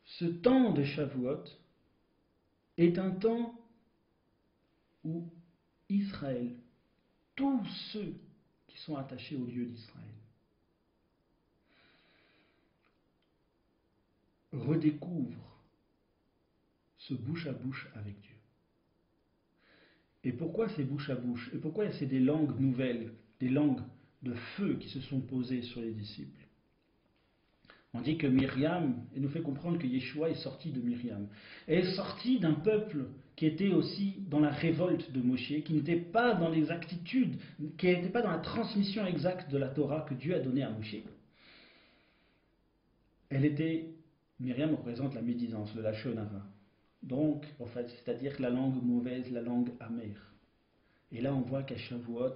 ce temps de Shavuot est un temps où Israël, tous ceux qui sont attachés au Dieu d'Israël, redécouvrent ce bouche à bouche avec Dieu. Et pourquoi c'est bouche à bouche? Et pourquoi c'est des langues nouvelles, des langues de feu qui se sont posées sur les disciples? On dit que Myriam, elle nous fait comprendre que Yeshua est sorti de Myriam. Elle est sortie d'un peuple qui était aussi dans la révolte de Moshe, qui n'était pas dans l'exactitude, qui n'était pas dans la transmission exacte de la Torah que Dieu a donnée à Moshe. Myriam représente la médisance, le lachon hara. Donc, en fait, c'est-à-dire la langue mauvaise, la langue amère. Et là, on voit qu'à Shavuot,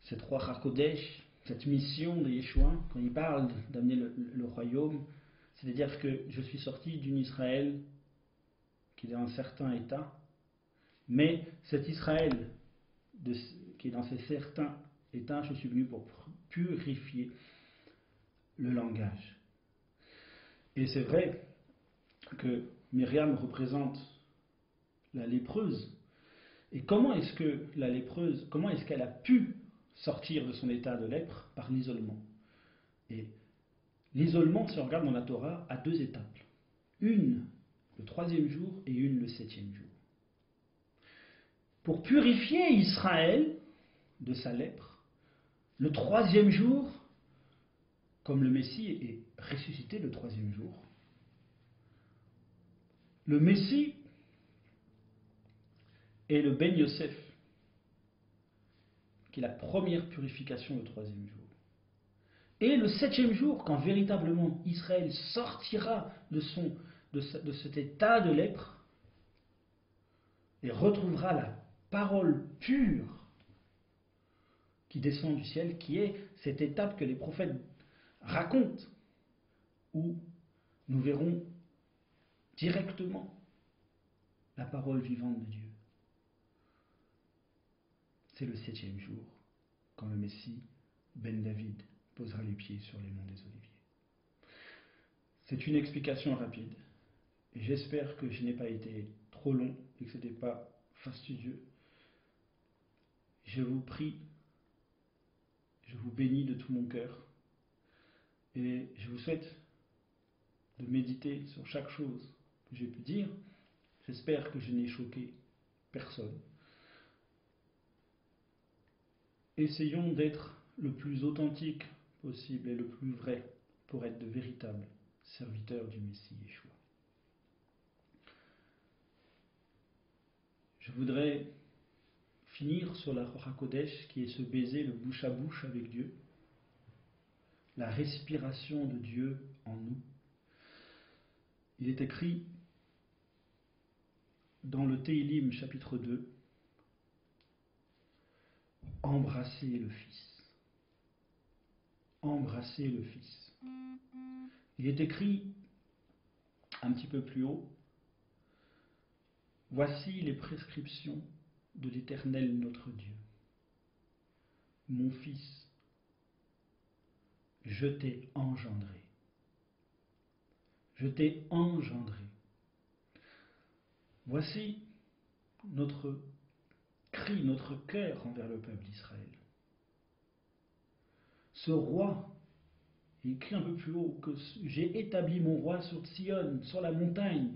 ces trois Hakodesh, cette mission de Yeshua, quand il parle d'amener le royaume, c'est-à-dire que je suis sorti d'une Israël qui est dans un certain état, mais cet Israël qui est dans ces certains états, je suis venu pour purifier le langage. Et c'est vrai que Myriam représente la lépreuse. Et comment est-ce que la lépreuse, comment est-ce qu'elle a pu sortir de son état de lèpre? Par l'isolement. Et l'isolement, si on regarde dans la Torah, a deux étapes. Une le 3e jour et une le 7e jour. Pour purifier Israël de sa lèpre, le 3e jour, comme le Messie est ressuscité le 3e jour, le Messie est le Ben Yosef, qui est la première purification le 3e jour. Et le 7e jour, quand véritablement Israël sortira de cet état de lèpre et retrouvera la parole pure qui descend du ciel, qui est cette étape que les prophètes racontent, où nous verrons directement la parole vivante de Dieu. C'est le 7e jour, quand le Messie, Ben David, posera les pieds sur les monts des Oliviers. C'est une explication rapide, et j'espère que je n'ai pas été trop long et que ce n'était pas fastidieux. Je vous prie, je vous bénis de tout mon cœur, et je vous souhaite de méditer sur chaque chose que j'ai pu dire. J'espère que je n'ai choqué personne. Essayons d'être le plus authentique possible et le plus vrai pour être de véritables serviteurs du Messie Yeshua. Je voudrais finir sur la Ruach HaKodesh, qui est ce baiser, le bouche à bouche avec Dieu, la respiration de Dieu en nous. Il est écrit dans le Tehillim chapitre 2, embrassez le Fils. Embrassez le Fils. Il est écrit un petit peu plus haut, voici les prescriptions de l'Éternel notre Dieu. mon fils, je t'ai engendré. Je t'ai engendré. Voici notre cri, notre cœur envers le peuple d'Israël. Ce roi, il écrit un peu plus haut que j'ai établi mon roi sur Sion, sur la montagne,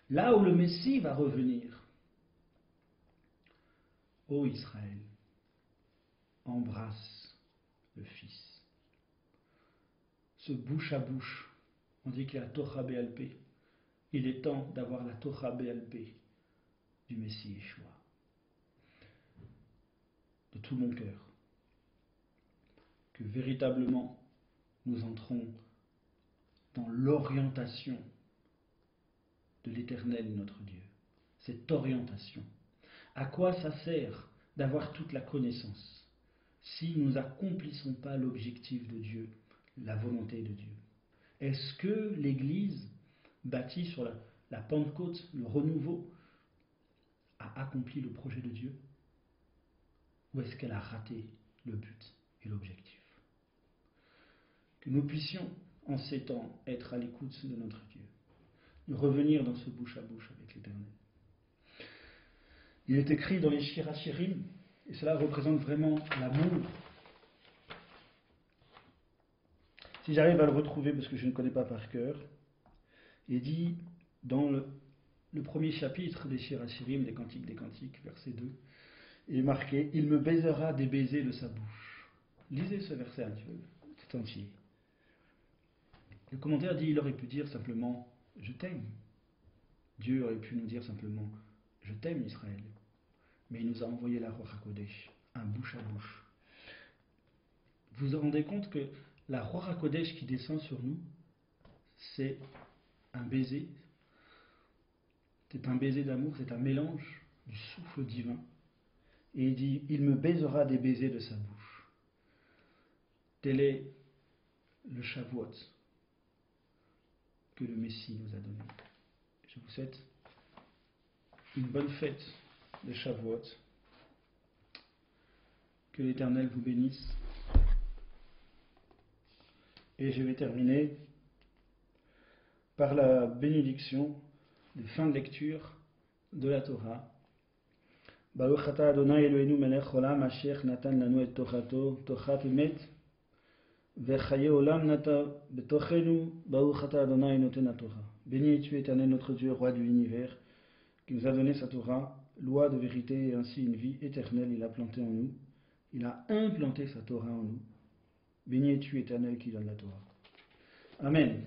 là où le Messie va revenir. Ô Israël, embrasse le Fils. Ce bouche à bouche, on dit qu'il y a la Torah Béalpé. Il est temps d'avoir la Torah Béalpé du Messie Yeshua. De tout mon cœur. Que véritablement nous entrons dans l'orientation de l'Éternel notre Dieu. Cette orientation. À quoi ça sert d'avoir toute la connaissance si nous n'accomplissons pas l'objectif de Dieu, la volonté de Dieu? Est-ce que l'Église, bâtie sur la Pentecôte, le renouveau, a accompli le projet de Dieu? Ou est-ce qu'elle a raté le but et l'objectif? Que nous puissions, en ces temps, être à l'écoute de notre Dieu, de revenir dans ce bouche à bouche avec l'Éternel. Il est écrit dans les Shir HaShirim, et cela représente vraiment l'amour. Si j'arrive à le retrouver, parce que je ne connais pas par cœur, il dit dans le premier chapitre des Shir HaShirim, des Cantiques, verset 2, il est marqué « Il me baisera des baisers de sa bouche ». Lisez ce verset un petit peu, tout entier. Le commentaire dit, il aurait pu dire simplement « Je t'aime ». Dieu aurait pu nous dire simplement « Je t'aime Israël ». Mais il nous a envoyé la Ruach HaKodesh, un bouche à bouche. Vous vous rendez compte que la Ruach HaKodesh qui descend sur nous, c'est un baiser. C'est un baiser d'amour, c'est un mélange du souffle divin. Et il dit, il me baisera des baisers de sa bouche. Tel est le Shavuot que le Messie nous a donné. Je vous souhaite une bonne fête de Shavuot. Que l'Éternel vous bénisse. Et je vais terminer par la bénédiction de fin de lecture de la Torah. Baruch ata Adonai Eloheinu melech olam asher natan lanu et tochato tochat emet vechaye olam nata betochenu Baruch ata Adonai noten haTorah. Béni es-tu Éternel notre Dieu, roi de l'univers, qui nous a donné sa Torah, loi de vérité et ainsi une vie éternelle il a planté en nous. Il a implanté sa Torah en nous. Béni es-tu Éternel qui donne la Torah. Amen.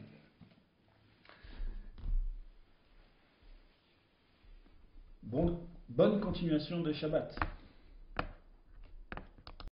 Bonne continuation de Shabbat.